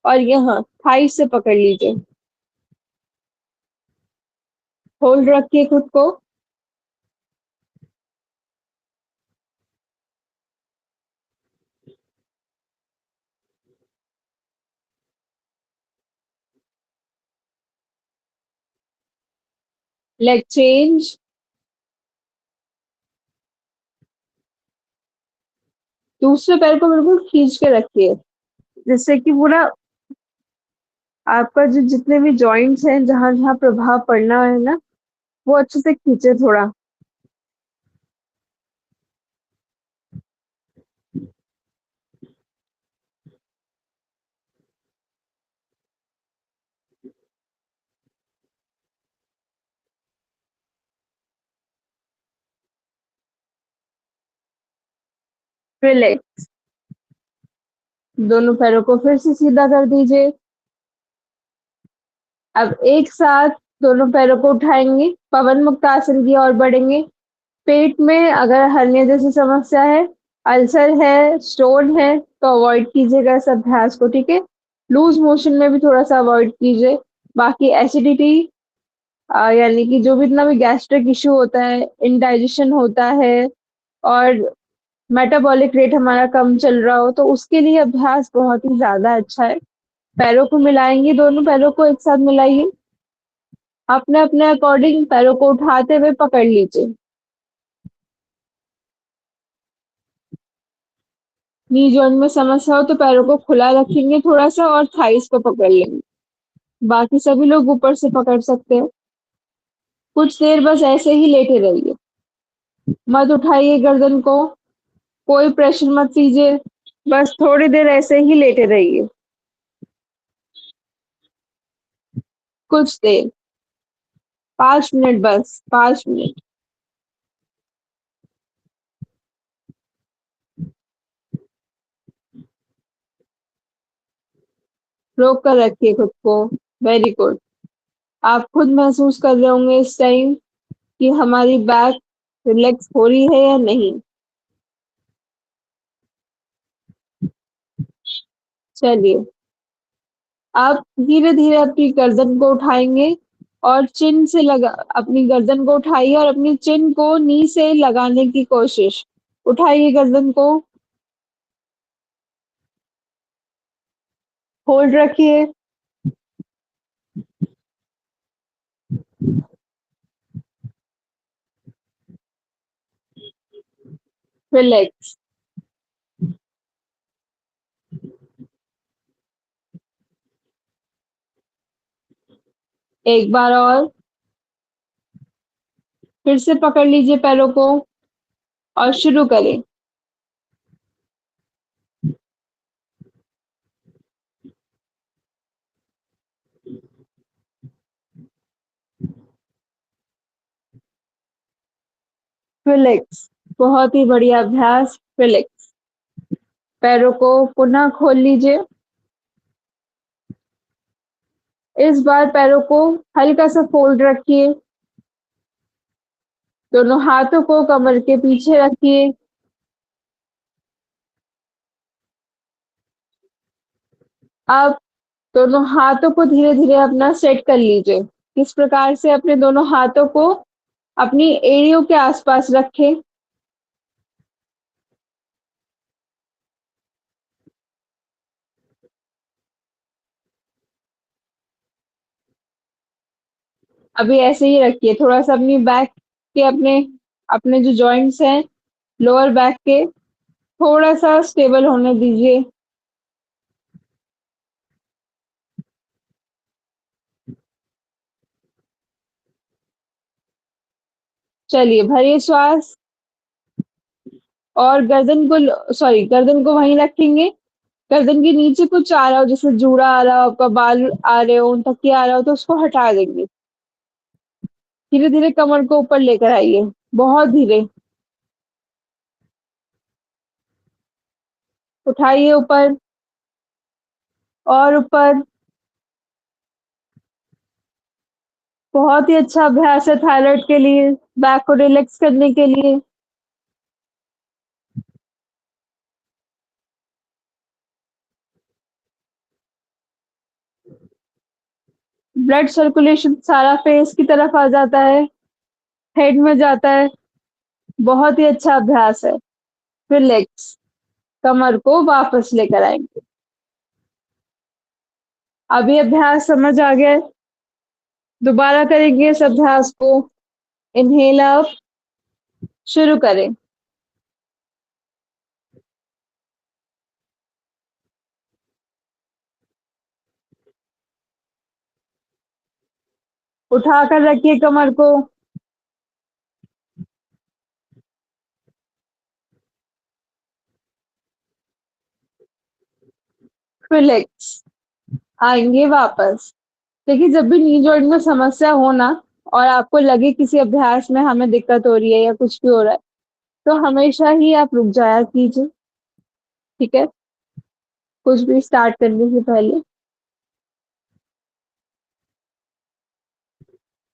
और यहाँ थाई से पकड़ लीजिए। होल्ड रखिए खुद को। Leg change. दूसरे पैर को बिल्कुल खींच के रखिए, जिससे कि पूरा आपका जो जितने भी जॉइंट्स हैं, जहां जहां प्रभाव पड़ना है ना, वो अच्छे से खींचे थोड़ा। रिलैक्स। दोनों पैरों को फिर से सीधा कर दीजिए। अब एक साथ दोनों पैरों को उठाएंगे, पवन मुक्त आसन की ओर बढ़ेंगे। पेट में अगर हर्निया जैसी समस्या है, अल्सर है, स्टोन है, तो अवॉइड कीजिएगा इस अभ्यास को। ठीक है, लूज मोशन में भी थोड़ा सा अवॉइड कीजिए। बाकी एसिडिटी, यानी कि जो भी इतना भी गैस्ट्रिक इश्यू होता है, इनडाइजेशन होता है और मेटाबॉलिक रेट हमारा कम चल रहा हो, तो उसके लिए अभ्यास बहुत ही ज्यादा अच्छा है। पैरों को मिलाएंगे, दोनों पैरों को एक साथ मिलाइए। अपने अपने अकॉर्डिंग पैरों को उठाते हुए पकड़ लीजिए। नी जॉइंट में समस्या हो तो पैरों को खुला रखेंगे थोड़ा सा और थाइस को पकड़ लेंगे। बाकी सभी लोग ऊपर से पकड़ सकते हैं। कुछ देर बस ऐसे ही लेटे रहिए, मत उठाइए गर्दन को, कोई प्रेशर मत कीजिए, बस थोड़ी देर ऐसे ही लेटे रहिए। कुछ देर, 5 मिनट, बस 5 मिनट। रोक कर रखिए खुद को। Very good. आप खुद महसूस कर रहे होंगे इस टाइम कि हमारी बैक रिलैक्स हो रही है या नहीं। चलिए, आप धीरे धीरे अपनी गर्दन को उठाएंगे और चिन से लगा, अपनी गर्दन को उठाइए और अपनी चिन को नी से लगाने की कोशिश। उठाइए गर्दन को, होल्ड रखिए, रिलैक्स। एक बार और, फिर से पकड़ लीजिए पैरों को और शुरू करें। रिलैक्स। बहुत ही बढ़िया अभ्यास। रिलैक्स। पैरों को पुनः खोल लीजिए। इस बार पैरों को हल्का सा फोल्ड रखिए। दोनों हाथों को कमर के पीछे रखिए। अब दोनों हाथों को धीरे धीरे अपना सेट कर लीजिए। किस प्रकार से? अपने दोनों हाथों को अपनी एड़ियों के आसपास रखें। अभी ऐसे ही रखिए। थोड़ा सा अपनी बैक के अपने अपने जो जॉइंट्स हैं लोअर बैक के, थोड़ा सा स्टेबल होने दीजिए। चलिए, भरिए श्वास और गर्दन को वहीं रखेंगे। गर्दन के नीचे कुछ आ रहा हो, जैसे जूड़ा आ रहा हो, आपका बाल आ रहे हो, तकिया आ रहा हो, तो उसको हटा देंगे। धीरे धीरे कमर को ऊपर लेकर आइए, बहुत धीरे। उठाइए ऊपर और ऊपर। बहुत ही अच्छा अभ्यास है थायराइड के लिए, बैक को रिलैक्स करने के लिए। ब्लड सर्कुलेशन सारा फेस की तरफ आ जाता है, हेड में जाता है। बहुत ही अच्छा अभ्यास है। रिलैक्स। कमर को वापस लेकर आएंगे। अभी अभ्यास समझ आ गया है? दोबारा करेंगे इस अभ्यास को। इनहेल अप, शुरू करें। उठाकर रखिए कमर को। रिलैक्स। आएंगे वापस। देखिए, जब भी नी जॉइंट में समस्या हो ना, और आपको लगे किसी अभ्यास में हमें दिक्कत हो रही है या कुछ भी हो रहा है, तो हमेशा ही आप रुक जाया कीजिए। ठीक है? कुछ भी स्टार्ट करने से पहले।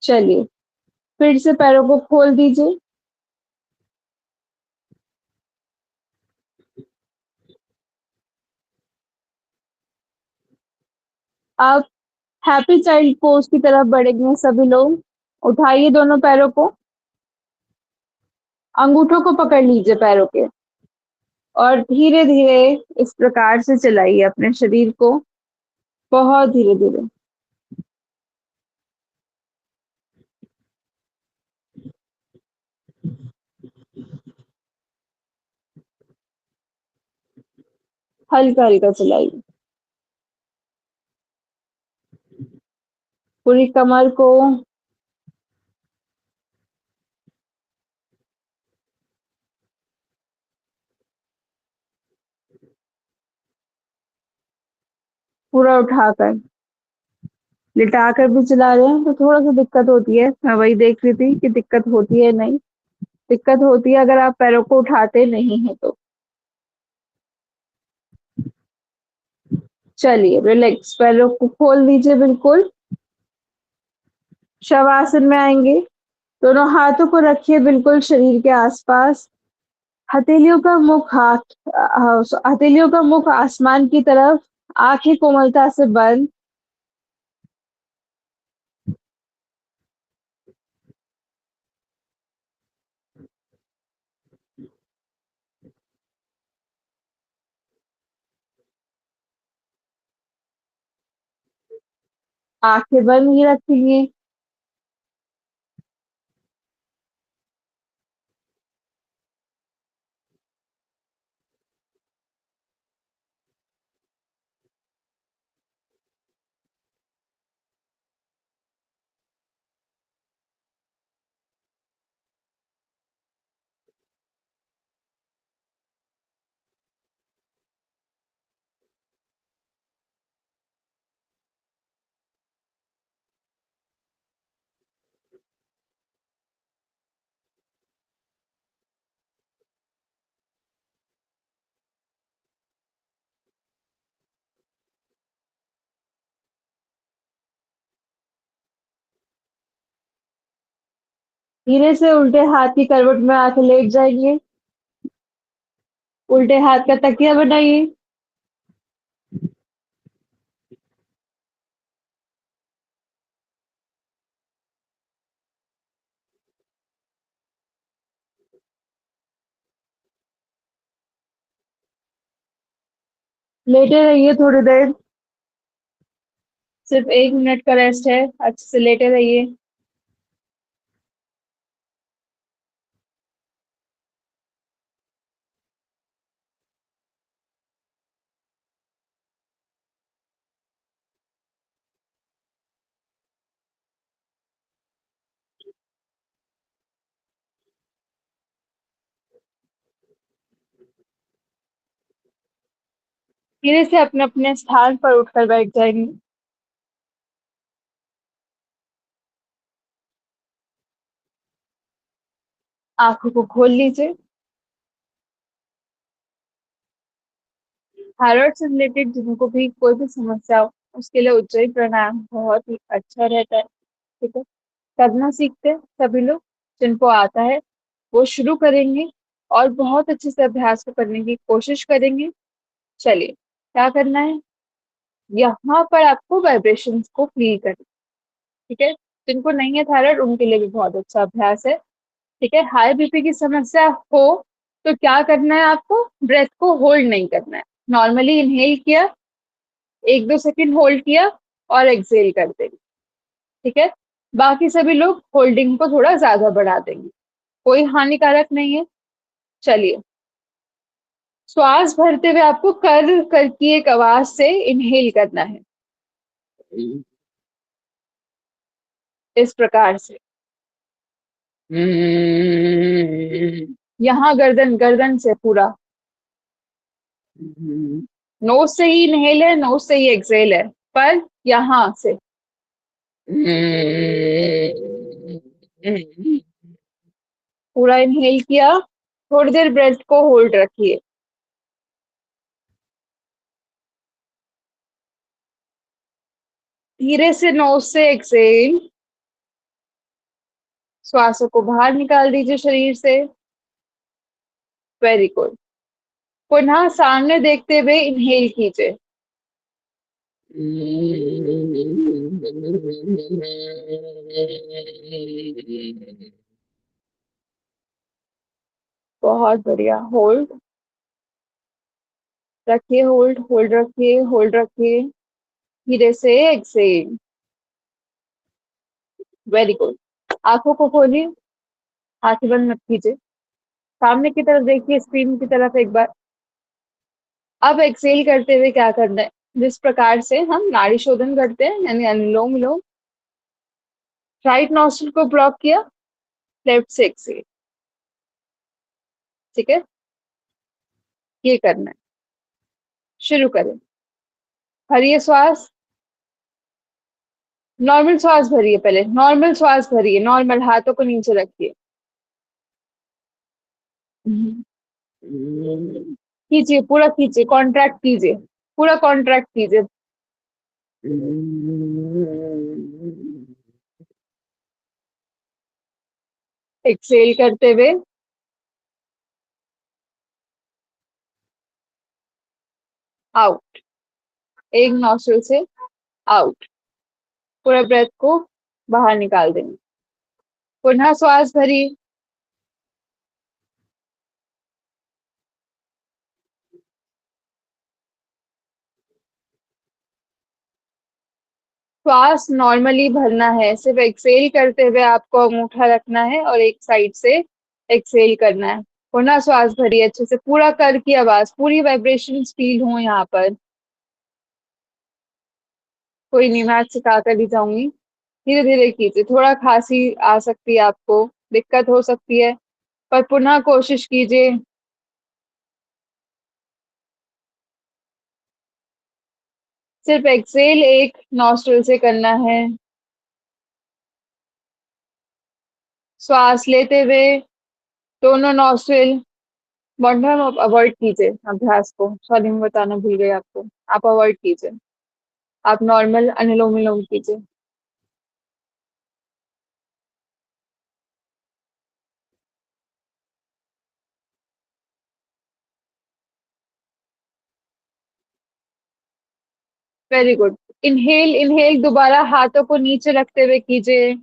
चलिए, फिर से पैरों को खोल दीजिए। आप हैप्पी चाइल्ड पोज की तरफ बढ़ेंगे सभी लोग। उठाइए दोनों पैरों को, अंगूठों को पकड़ लीजिए पैरों के, और धीरे धीरे इस प्रकार से चलाइए अपने शरीर को, बहुत धीरे धीरे। हल्का हल्का चलाइए। पूरी कमर को पूरा उठाकर, लिटाकर भी चला रहे हैं तो थोड़ा सा दिक्कत होती है। मैं वही देख रही थी कि दिक्कत होती है नहीं। दिक्कत होती है अगर आप पैरों को उठाते नहीं हैं तो। चलिए रिलैक्स, पैरों को खोल दीजिए बिल्कुल। शवासन में आएंगे। दोनों हाथों को रखिए बिल्कुल शरीर के आसपास। हथेलियों का मुख हथेलियों का मुख आसमान की तरफ। आंखें कोमलता से बंद। आंखें बंद ही रखेंगे। धीरे से उल्टे हाथ की करवट में आके लेट जाएंगे। उल्टे हाथ का तकिया बनाइए। लेटे रहिए थोड़ी देर। सिर्फ 1 मिनट का रेस्ट है, अच्छे से लेटे रहिए। धीरे से अपने अपने स्थान पर उठकर बैठ जाएंगे। आंखों को खोल लीजिए। थायराइड से रिलेटेड जिनको भी कोई भी समस्या हो, उसके लिए उज्जयी प्राणायाम बहुत ही अच्छा रहता है। ठीक है, करना सीखते हैं सभी लोग। जिनको आता है वो शुरू करेंगे और बहुत अच्छे से अभ्यास को करने की कोशिश करेंगे। चलिए, क्या करना है, यहाँ पर आपको वाइब्रेशंस को फील करना। ठीक है, जिनको नहीं है थायराइड उनके लिए भी बहुत अच्छा अभ्यास है। ठीक है, हाई बीपी की समस्या हो तो क्या करना है, आपको ब्रेथ को होल्ड नहीं करना है। नॉर्मली इनहेल किया, 1-2 सेकंड होल्ड किया और एक्सेल कर देंगे। ठीक है, बाकी सभी लोग होल्डिंग को थोड़ा ज्यादा बढ़ा देंगे, कोई हानिकारक नहीं है। चलिए, श्वास भरते हुए आपको कर कर की एक आवाज से इनहेल करना है, इस प्रकार से। यहाँ गर्दन गर्दन से पूरा, नोज से ही इनहेल है, नोज से ही एक्सेल है, पर यहाँ से पूरा इनहेल किया। थोड़ी देर ब्रेथ को होल्ड रखिए। धीरे से नोज से एक्सेल, श्वासों को बाहर निकाल दीजिए शरीर से। Very good. पुनः सामने देखते हुए इनहेल कीजिए। बहुत बढ़िया, होल्ड रखिए, होल्ड होल्ड रखिए, होल्ड रखिए। धीरे से एक्सेल। Very good. आंखों को खोलिए, आंखें बंद मत कीजिए। सामने की तरफ देखिए, स्क्रीन की तरफ एक बार। अब एक्सेल करते हुए क्या करना है, जिस प्रकार से हम नाड़ी शोधन करते हैं, यानी अनुलोम विलोम। राइट नॉस्ट्रिल को ब्लॉक किया, लेफ्ट से एक्सेल। ठीक है, ये करना है। शुरू करें। भरिए श्वास। नॉर्मल श्वास भरिए, पहले नॉर्मल श्वास भरिए, नॉर्मल, हाथों को नीचे रखिए। खींचिए, पूरा खींचिए, कॉन्ट्रैक्ट कीजिए। पूरा कॉन्ट्रैक्ट कीजिए। एक्सेल करते हुए आउट, एक नॉस्ट्रिल से आउट, पूरा ब्रेथ को बाहर निकाल देंगे। पुनः श्वास भरिए, श्वास नॉर्मली भरना है, सिर्फ एक्सेल करते हुए आपको अंगूठा रखना है और एक साइड से एक्सेल करना है। पुनः श्वास भरिए अच्छे से, पूरा कर की आवाज, पूरी वाइब्रेशन फील हो यहाँ पर। कोई नहीं, मैं आज सिखा कर ही जाऊंगी। धीरे धीरे कीजिए, थोड़ा खांसी आ सकती है आपको, दिक्कत हो सकती है, पर पुनः कोशिश कीजिए। सिर्फ एक्सेल एक नॉस्ट्रिल से करना है। श्वास लेते हुए दोनों नॉस्ट्रिल, बॉटम आप अवॉइड कीजिए अभ्यास को, सॉरी मैं बताना भूल गई आपको, आप अवॉइड कीजिए, आप नॉर्मल अनुलोम विलोम कीजिए। Very good. इनहेल इनहेल दोबारा हाथों को नीचे रखते हुए कीजिए।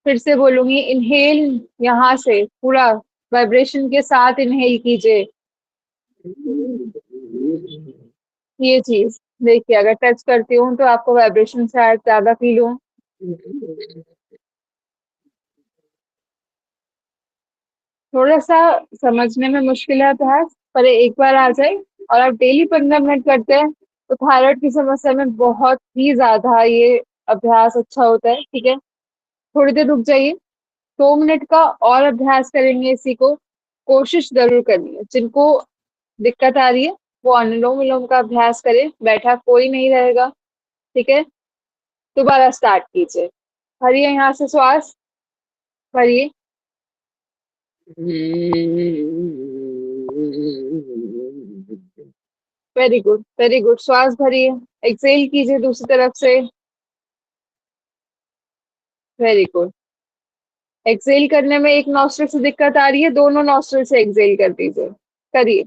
फिर से बोलूंगी, इनहेल यहाँ से पूरा वाइब्रेशन के साथ इनहेल कीजिए। ये चीज देखिए, अगर टच करती हूँ तो आपको वाइब्रेशन शायद ज्यादा फील हो। थोड़ा सा समझने में मुश्किल है अभ्यास, पर एक बार आ जाए और आप डेली 15 मिनट करते हैं तो थायराइड की समस्या में बहुत ही ज्यादा ये अभ्यास अच्छा होता है। ठीक है, थोड़ी देर रुक जाइए, 2 मिनट का और अभ्यास करेंगे इसी को। कोशिश जरूर करनी है, जिनको दिक्कत आ रही है वो अनुलोम विलोम का अभ्यास करें, बैठा कोई नहीं रहेगा। ठीक है, दोबारा स्टार्ट कीजिए। भरिए यहाँ से श्वास, भरिए, वेरी गुड वेरी गुड। श्वास भरिए, एक्सेल कीजिए दूसरी तरफ से, वेरी गुड। एक्सेल करने में एक नॉस्ट्रिल से दिक्कत आ रही है, दोनों नॉस्ट्रिल से एक्सेल कर दीजिए, करिए।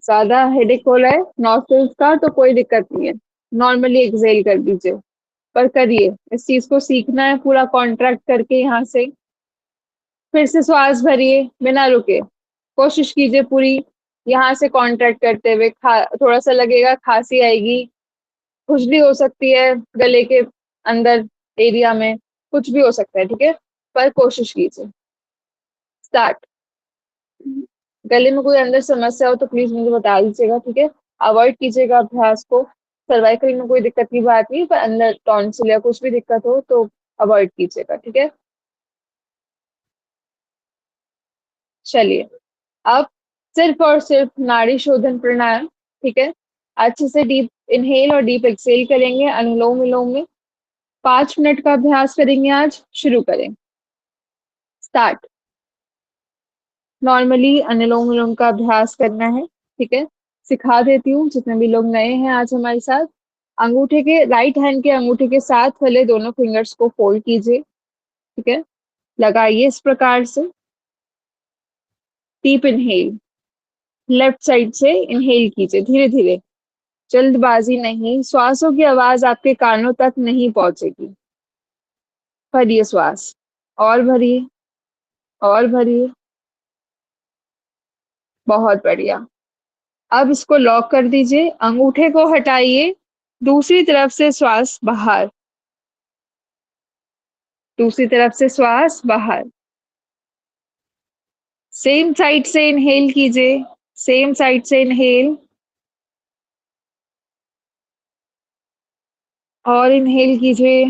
ज्यादा हेडेक हो रहा है नॉस्ट्रिल्स का तो कोई दिक्कत नहीं है, नॉर्मली एक्सेल कर दीजिए, पर करिए, इस चीज को सीखना है पूरा कॉन्ट्रैक्ट करके। यहाँ से फिर से श्वास भरिए बिना रुके, कोशिश कीजिए पूरी यहाँ से कॉन्ट्रैक्ट करते हुए। थोड़ा सा लगेगा, खांसी आएगी, खुजली हो सकती है गले के अंदर एरिया में, कुछ भी हो सकता है। ठीक है, पर कोशिश कीजिए। स्टार्ट। गले में कोई अंदर समस्या हो तो प्लीज मुझे बता दीजिएगा। ठीक है, अवॉइड कीजिएगा अभ्यास को। सर्वाइकल में कोई दिक्कत की बात नहीं, पर अंदर टॉन्सिल या कुछ भी दिक्कत हो तो अवॉइड कीजिएगा। ठीक है, चलिए अब सिर्फ और सिर्फ नाड़ी शोधन प्राणायाम। ठीक है, अच्छे से डीप इनहेल और डीप एक्सेल करेंगे अनुलोम विलोम में। 5 मिनट का अभ्यास करेंगे आज, शुरू करें। स्टार्ट। नॉर्मली अनुलोम विलोम का अभ्यास करना है। ठीक है, सिखा देती हूँ जितने भी लोग नए हैं आज हमारे साथ। अंगूठे के राइट हैंड के अंगूठे के साथ वाले दोनों फिंगर्स को फोल्ड कीजिए। ठीक है, लगाइए इस प्रकार से। डीप इनहेल, लेफ्ट साइड से इनहेल कीजिए धीरे धीरे, जल्दबाजी नहीं, श्वासों की आवाज आपके कानों तक नहीं पहुंचेगी। भरिए श्वास, और भरिए, और भरिए, बहुत बढ़िया। अब इसको लॉक कर दीजिए, अंगूठे को हटाइए, दूसरी तरफ से श्वास बाहर, दूसरी तरफ से श्वास बाहर। सेम साइड से इनहेल कीजिए, सेम साइड से इनहेल, और इनहेल कीजिए,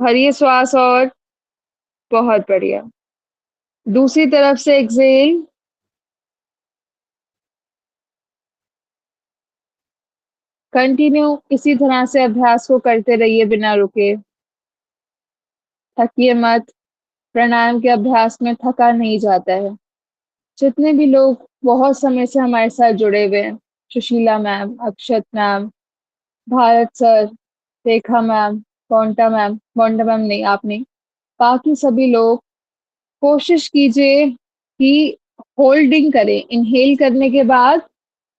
भरिए श्वास, और बहुत बढ़िया। दूसरी तरफ से एक्सेल, कंटिन्यू इसी तरह से अभ्यास को करते रहिए बिना रुके। थकिए मत, प्राणायाम के अभ्यास में थका नहीं जाता है। जितने भी लोग बहुत समय से हमारे साथ जुड़े हुए हैं, सुशीला मैम, अक्षत मैम, भारत सर, रेखा मैम, मोंटा मैम नहीं, आप नहीं, बाकी सभी लोग कोशिश कीजिए कि होल्डिंग करें। इनहेल करने के बाद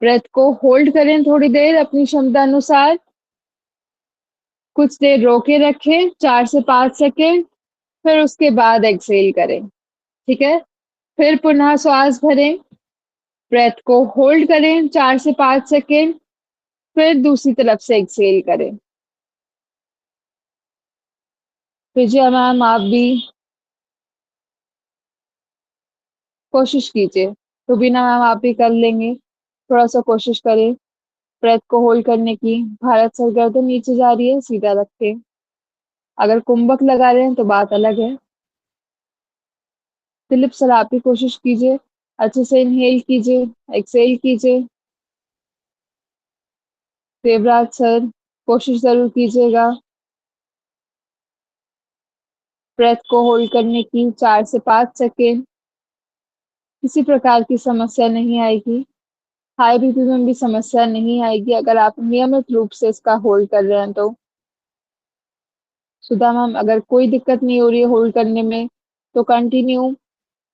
ब्रेथ को होल्ड करें थोड़ी देर अपनी क्षमता अनुसार, कुछ देर रोके रखें 4 से 5 सेकंड, फिर उसके बाद एक्सहेल करें। ठीक है? फिर पुनः श्वास भरें, ब्रेथ को होल्ड करें 4 से 5 सेकंड, फिर दूसरी तरफ से एक्सहेल करें। विजया मैम, आप भी कोशिश कीजिए। रुबीना मैम, आप भी कर लेंगे। थोड़ा सा कोशिश करें ब्रेथ को होल्ड करने की। भारत सर, गर्दन नीचे जा रही है, सीधा रखें। अगर कुंभक लगा रहे हैं तो बात अलग है। दिलीप सर, आप भी कोशिश कीजिए, अच्छे से इनहेल कीजिए, एक्सहेल कीजिए। देवराज सर, कोशिश जरूर कीजिएगा ब्रेथ को होल्ड करने की 4 से 5 सेकेंड। किसी प्रकार की समस्या नहीं आएगी, हाई बीपी में भी समस्या नहीं आएगी अगर आप नियमित रूप से इसका होल्ड कर रहे हैं तो। सुधा मैम, अगर कोई दिक्कत नहीं हो रही है होल्ड करने में तो कंटिन्यू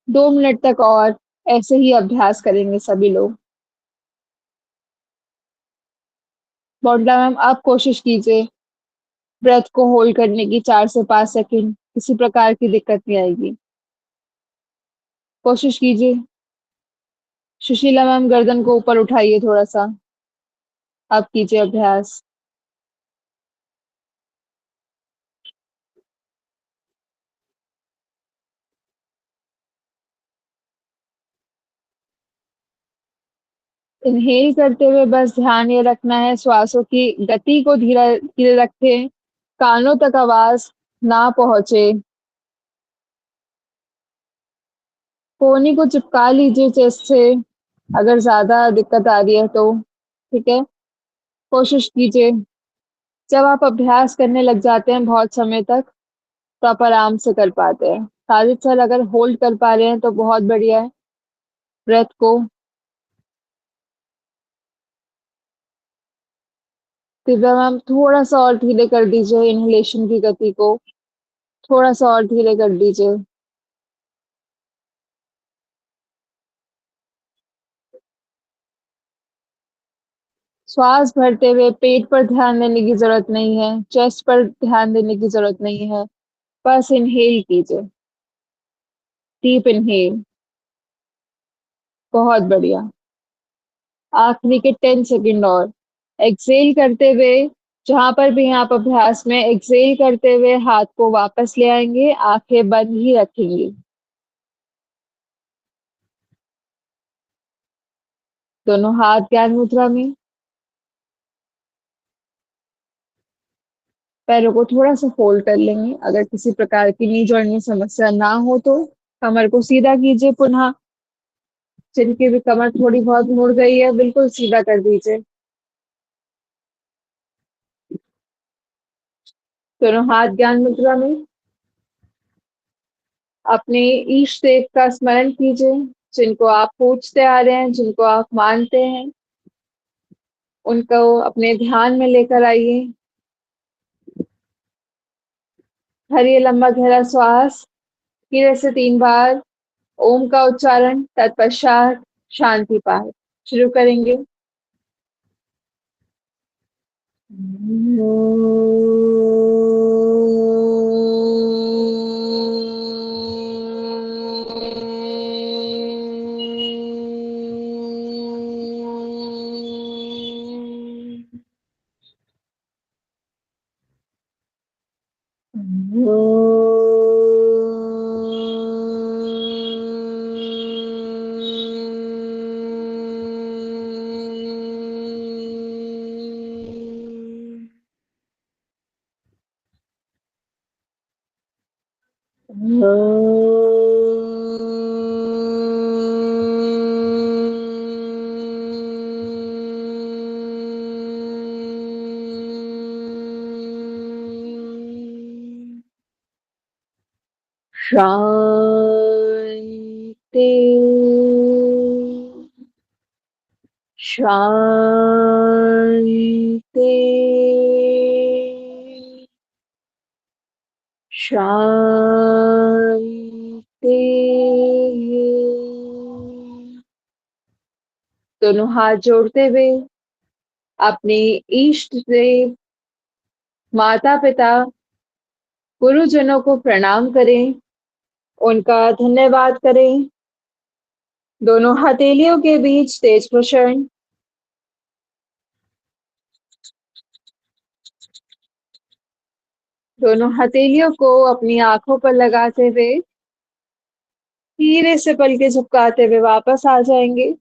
2 मिनट तक और ऐसे ही अभ्यास करेंगे सभी लोग। बॉडला मैम, आप कोशिश कीजिए ब्रेथ को होल्ड करने की 4 से 5 सेकंड, किसी प्रकार की दिक्कत नहीं आएगी, कोशिश कीजिए। सुशीला मैम, गर्दन को ऊपर उठाइए थोड़ा सा, आप कीजिए अभ्यास। इनहेल करते हुए बस ध्यान ये रखना है श्वासों की गति को धीरे धीरे रखें, कानों तक आवाज ना पहुंचे। कोहनी को चिपका लीजिए चेस्ट से अगर ज्यादा दिक्कत आ रही है तो। ठीक है? कोशिश कीजिए। जब आप अभ्यास करने लग जाते हैं बहुत समय तक तो आप आराम से कर पाते हैं। साजिद सर, अगर होल्ड कर पा रहे हैं तो बहुत बढ़िया है ब्रेथ को। दिव्या मैम, थोड़ा सा और धीरे कर दीजिए इनहेलेशन की गति को, थोड़ा सा और धीरे कर दीजिए। श्वास भरते हुए पेट पर ध्यान देने की जरूरत नहीं है, चेस्ट पर ध्यान देने की जरूरत नहीं है, बस इनहेल कीजिए, डीप इनहेल। बहुत बढ़िया। आखिरी के 10 सेकंड और एक्सेल करते हुए, जहां पर भी आप अभ्यास में एक्सेल करते हुए हाथ को वापस ले आएंगे, आंखें बंद ही रखेंगे। दोनों हाथ ज्ञान मुद्रा में, पैरों को थोड़ा सा फोल्ड कर लेंगे। अगर किसी प्रकार की नी जॉइंट में समस्या ना हो तो कमर को सीधा कीजिए पुनः। जिनकी भी कमर थोड़ी बहुत मुड़ गई है, बिल्कुल सीधा कर दीजिए। दोनों हाथ ज्ञान मुद्रा में, अपने ईष्ट देव का स्मरण कीजिए, जिनको आप पूजते आ रहे हैं, जिनको आप मानते हैं, उनको अपने ध्यान में लेकर आइए। भरिए लंबा गहरा श्वास, धीरे से 3 बार ओम का उच्चारण, तत्पश्चात शांति पाठ। शुरू करेंगे। शांति शांति शांति। दोनों हाथ जोड़ते हुए अपने इष्ट देव, माता पिता, गुरुजनों को प्रणाम करें, उनका धन्यवाद करें। दोनों हथेलियों के बीच तेज पोषण। दोनों हथेलियों को अपनी आंखों पर लगाते हुए धीरे से पलके झपकाते हुए वापस आ जाएंगे।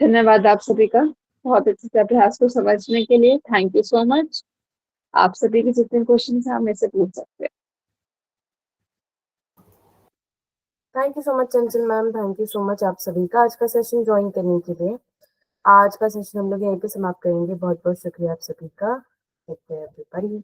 धन्यवाद आप सभी का बहुत अच्छे से अभ्यास को समझने के लिए। Thank you so much. आप सभी के जितने क्वेश्चन हैं आप मेरे से पूछ सकते हैं। Thank you so much Chanchal ma'am, thank you so much आप सभी का आज का सेशन ज्वाइन करने के लिए। आज का सेशन हम लोग यहीं पे समाप्त करेंगे। बहुत बहुत शुक्रिया आप सभी का। Take care everybody.